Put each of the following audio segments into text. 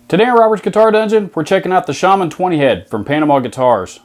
Today on Robert's Guitar Dungeon, we're checking out the Shaman 20 head from Panama Guitars.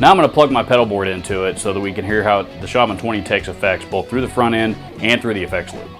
Now I'm going to plug my pedal board into it so that we can hear how the Shaman 20 takes effects both through the front end and through the effects loop.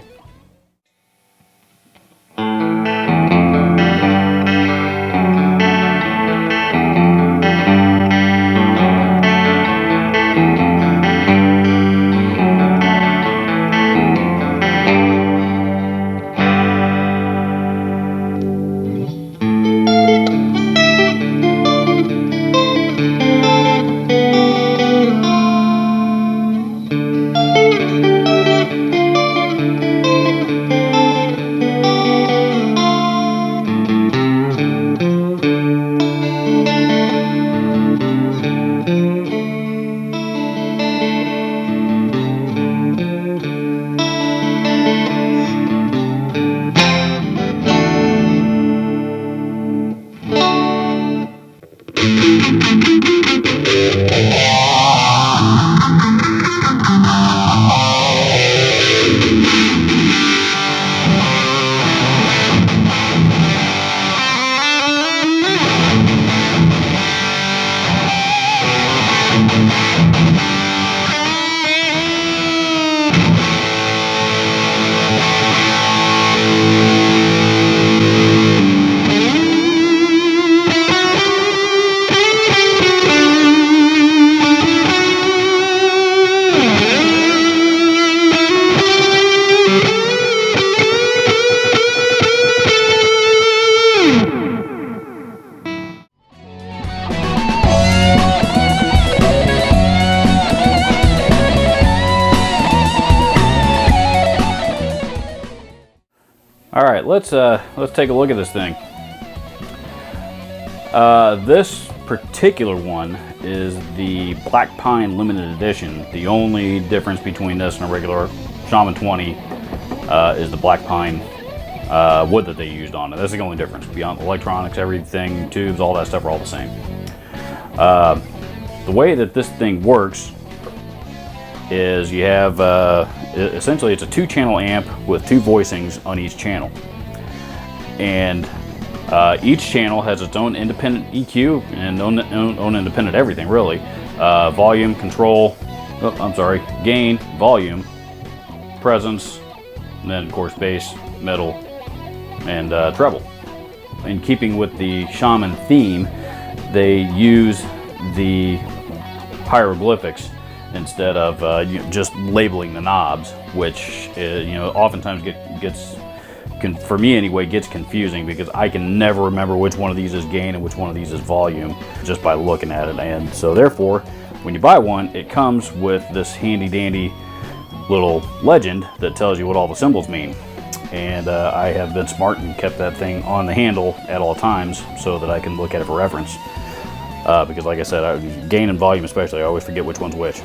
All right, let's take a look at this thing. This particular one is the Black Pine Limited Edition. The only difference between this and a regular Shaman 20 is the Black Pine wood that they used on it. That's the only difference. Beyond the electronics, everything, tubes, all that stuff are all the same. The way that this thing works is you have essentially it's a 2-channel amp with 2 voicings on each channel, and each channel has its own independent EQ and own independent everything really. Volume, control, gain, volume, presence, and then of course bass, middle, and treble. In keeping with the Shaman theme, they use the hieroglyphics instead of just labeling the knobs, which oftentimes gets for me anyway, gets confusing because I can never remember which one of these is gain and which one of these is volume just by looking at it. And so therefore, when you buy one, it comes with this handy dandy little legend that tells you what all the symbols mean. And I have been smart and kept that thing on the handle at all times so that I can look at it for reference. Because like I said, gain and volume especially, I always forget which one's which.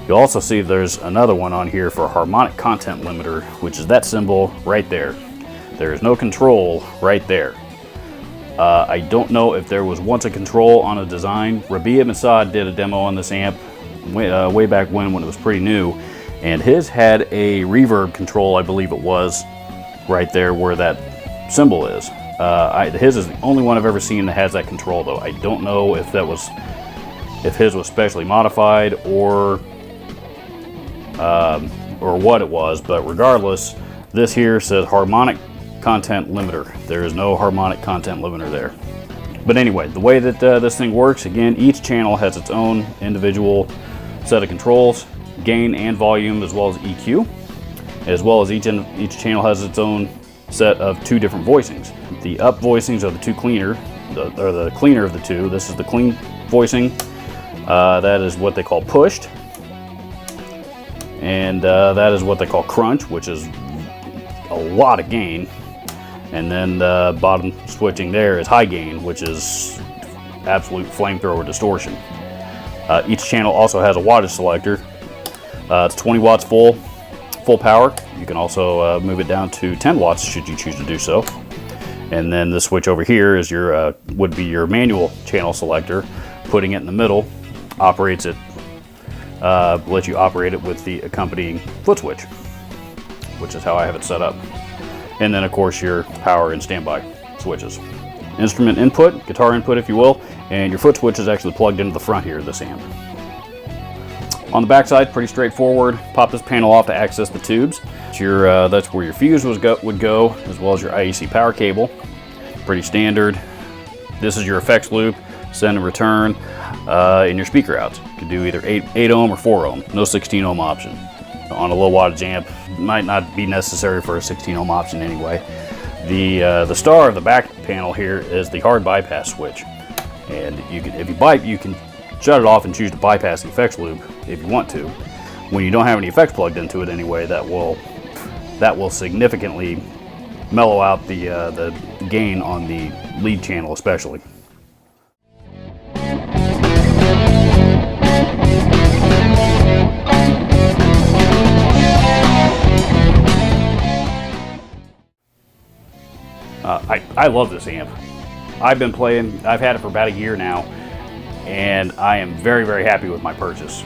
You'll also see there's another one on here for harmonic content limiter, which is that symbol right there. There is no control right there. I don't know if there was once a control on a design. Rabia Masad did a demo on this amp way back when it was pretty new, and his had a reverb control, I believe it was, right there where that symbol is. His is the only one I've ever seen that has that control though. I don't know if his was specially modified or what it was, but regardless, this here says harmonic content limiter. There is no harmonic content limiter there. But anyway, the way that this thing works, again, each channel has its own individual set of controls, gain and volume, as well as EQ, as well as each channel has its own set of 2 different voicings. The up voicings are the 2 cleaner, or the cleaner of the 2. This is the clean voicing. That is what they call pushed. And that is what they call crunch, which is a lot of gain. And then the bottom switching there is high gain, which is absolute flamethrower distortion. Each channel also has a wattage selector. It's 20 watts full power. You can also move it down to 10 watts should you choose to do so. And then the switch over here is your would be your manual channel selector. Putting it in the middle operates it. Lets you operate it with the accompanying foot switch, which is how I have it set up. And then of course your power and standby switches. instrument input, guitar input if you will, and your foot switch is actually plugged into the front here of this amp. On the back side, pretty straightforward. Pop this panel off to access the tubes. That's where your fuse would go, as well as your IEC power cable. Pretty standard. This is your effects loop, send and return, and your speaker outs. You can do either 8 ohm or 4 ohm, no 16 ohm option. On a low wattage amp, might not be necessary for a 16 ohm option anyway. The star of the back panel here is the hard bypass switch. And you can shut it off and choose to bypass the effects loop if you want to. When you don't have any effects plugged into it anyway, that will significantly mellow out the gain on the lead channel especially. I love this amp. I've had it for about a year now, and I am very, very happy with my purchase.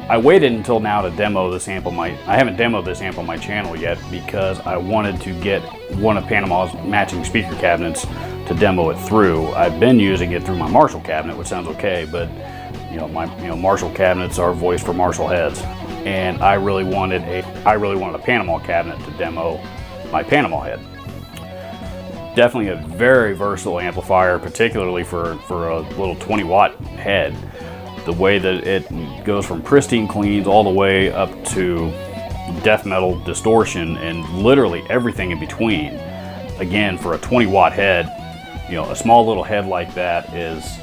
I waited until now to demo this amp I haven't demoed this amp on my channel yet because I wanted to get one of Panama's matching speaker cabinets to demo it through. I've been using it through my Marshall cabinet, which sounds okay, but Marshall cabinets are voiced for Marshall heads, and I really wanted a Panama cabinet to demo my Panama head. Definitely a very versatile amplifier, particularly for a little 20 watt head. The way that it goes from pristine cleans all the way up to death metal distortion and literally everything in between. Again, for a 20 watt head, a small little head like that is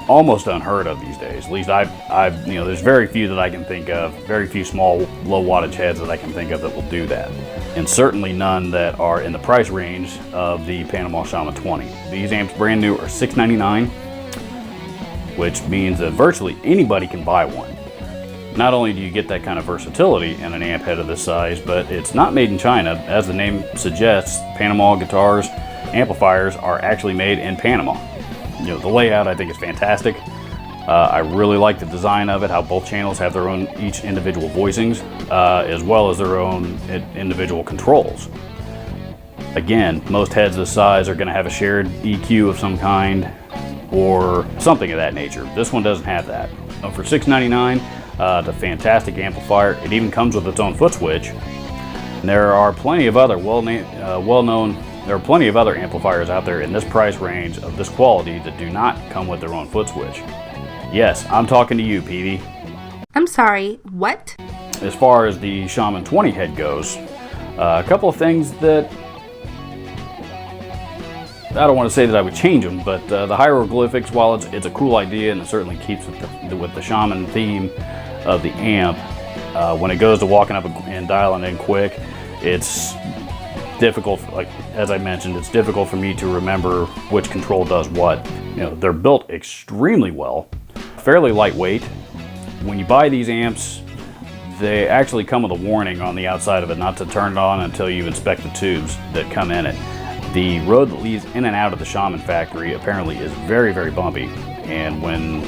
almost unheard of these days. At least there's very few that I can think of, very few small low wattage heads that I can think of that will do that. And certainly none that are in the price range of the Panama Shaman 20. These amps brand new are $699, which means that virtually anybody can buy one. Not only do you get that kind of versatility in an amp head of this size, but it's not made in China. As the name suggests, Panama guitars, amplifiers are actually made in Panama. The layout I think is fantastic. I really like the design of it, how both channels have their own each individual voicings, as well as their own individual controls. Again, most heads this size are going to have a shared EQ of some kind or something of that nature. This one doesn't have that. For $699, it's a fantastic amplifier. It even comes with its own foot switch. And there are plenty of other other amplifiers out there in this price range of this quality that do not come with their own foot switch. Yes, I'm talking to you, Petey. I'm sorry, what? As far as the Shaman 20 head goes, a couple of things that I don't want to say that I would change them, but the hieroglyphics, while it's a cool idea and it certainly keeps with the Shaman theme of the amp, when it goes to walking up and dialing in quick, it's difficult, like as I mentioned, it's difficult for me to remember which control does what. They're built extremely well, fairly lightweight. When you buy these amps, they actually come with a warning on the outside of it not to turn it on until you inspect the tubes that come in it. The road that leads in and out of the Shaman factory apparently is very, very bumpy, and when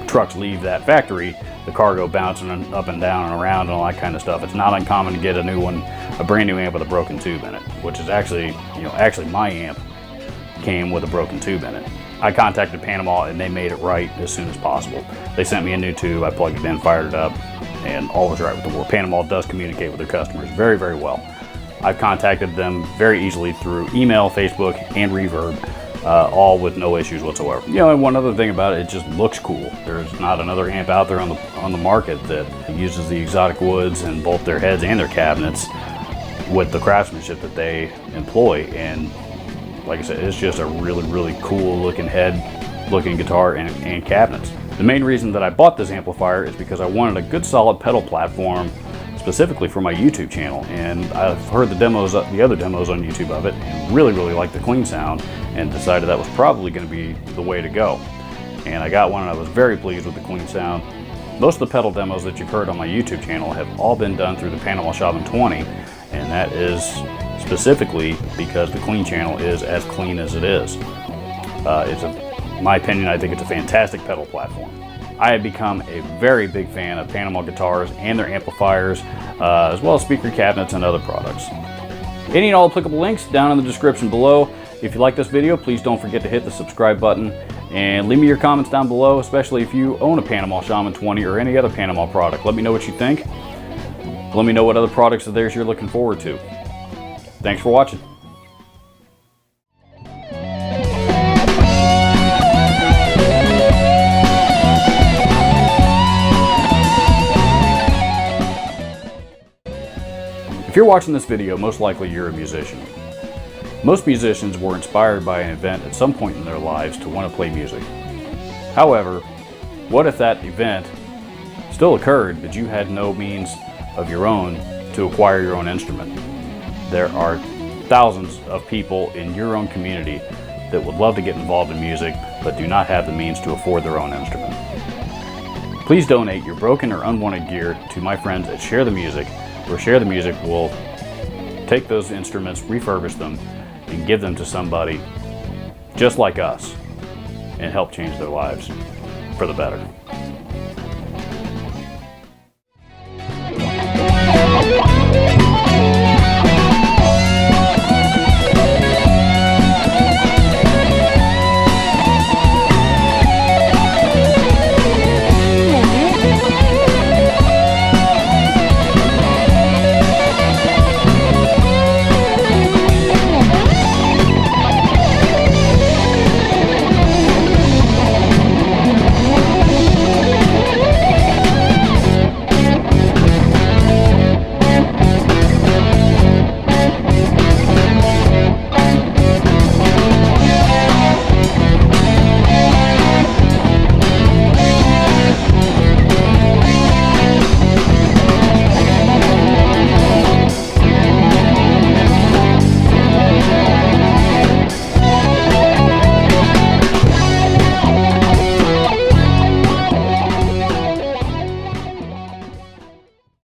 trucks leave that factory, the car go bouncing up and down and around and all that kind of stuff. It's not uncommon to get a brand new amp with a broken tube in it, which is actually my amp came with a broken tube in it. I contacted Panama and they made it right as soon as possible. They sent me a new tube, I plugged it in, fired it up, and all was right with the world. Panama does communicate with their customers very, very well. I've contacted them very easily through email, Facebook, and Reverb, all with no issues whatsoever. And one other thing about it, it just looks cool. There's not another amp out there on the market that uses the exotic woods in both their heads and their cabinets with the craftsmanship that they employ. And like I said, it's just a really, really cool looking head, looking guitar and cabinets. The main reason that I bought this amplifier is because I wanted a good solid pedal platform specifically for my YouTube channel, and I've heard the other demos on YouTube of it, and really, really liked the clean sound, and decided that was probably going to be the way to go. And I got one, and I was very pleased with the clean sound. Most of the pedal demos that you've heard on my YouTube channel have all been done through the Panama Shaman 20, and that is specifically because the clean channel is as clean as it is. In my opinion, I think it's a fantastic pedal platform. I have become a very big fan of Panama guitars and their amplifiers, as well as speaker cabinets and other products. Any and all applicable links down in the description below. If you like this video, please don't forget to hit the subscribe button and leave me your comments down below, especially if you own a Panama Shaman 20 or any other Panama product. Let me know what you think. Let me know what other products of theirs you're looking forward to. Thanks for watching. If you're watching this video, most likely you're a musician. Most musicians were inspired by an event at some point in their lives to want to play music. However, what if that event still occurred, but you had no means of your own to acquire your own instrument? There are thousands of people in your own community that would love to get involved in music, but do not have the means to afford their own instrument. Please donate your broken or unwanted gear to my friends at Share the Music, where Share the Music will take those instruments, refurbish them, and give them to somebody just like us and help change their lives for the better.